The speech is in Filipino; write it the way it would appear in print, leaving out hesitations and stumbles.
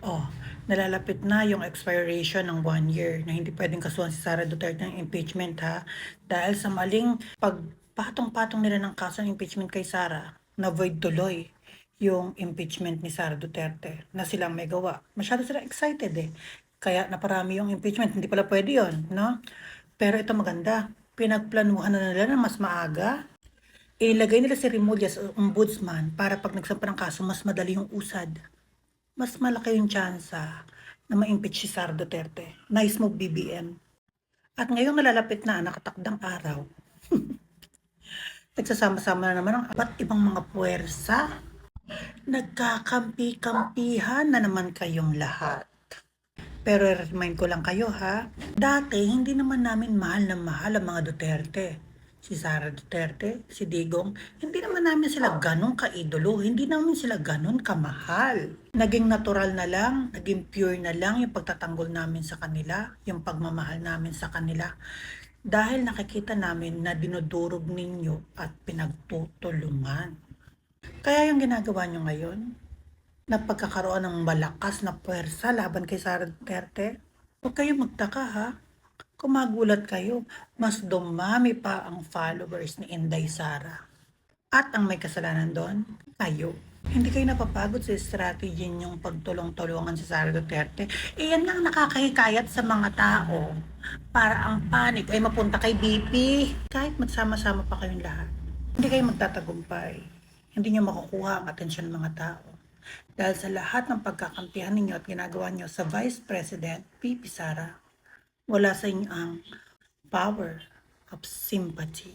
Oh, nalalapit na yung expiration ng 1 year na hindi pwedeng kasuhan si Sara Duterte ng impeachment ha. Dahil sa maling pagpatong-patong nila ng kaso ng impeachment kay Sara, na void tuloy yung impeachment ni Sara Duterte na silang may gawa. Masyado sila excited eh. Kaya naparami yung impeachment. Hindi pala pwede yun, no? Pero ito maganda. Pinagplanuhan na nila na mas maaga. Ilagay nila si Remulla sa ombudsman para pag nagsampa ng kaso, mas madali yung usad. Mas malaki yung tsansa na ma-impeach si Sara Duterte. Nice move, BBM. At ngayong nalalapit na ang nakatakdang araw, nagsasama-sama na naman ang iba't ibang mga puwersa. Nagkakampi-kampihan na naman kayong lahat. Pero remind ko lang kayo ha, dati hindi naman namin mahal na mahal ang mga Duterte. Si Sara Duterte, si Digong, hindi naman namin sila ganun kaidolo, hindi namin sila ganun kamahal. Naging natural na lang, naging pure na lang yung pagtatanggol namin sa kanila, yung pagmamahal namin sa kanila. Dahil nakikita namin na dinudurog ninyo at pinagtutulungan. Kaya yung ginagawa nyo ngayon, na pagkakaroon ng malakas na puwersa laban kay Sara Duterte, huwag kayong magtaka ha. Kung magulat kayo, mas dumami pa ang followers ni Inday Sara. At ang may kasalanan doon, kayo. Hindi kayo napapagod sa strategy niyong pagtulong-tulungan sa Sara Duterte. Iyan nga ang nakakahikayat sa mga tao. Para ang panig ay mapunta kay BP. Kahit magsama-sama pa kayong lahat. Hindi kayo magtatagumpay. Hindi niyo makukuha ang atensyon ng mga tao. Dahil sa lahat ng pagkakampihan ninyo at ginagawa niyo sa Vice President PP Sara, wala sa inyo ang power of sympathy.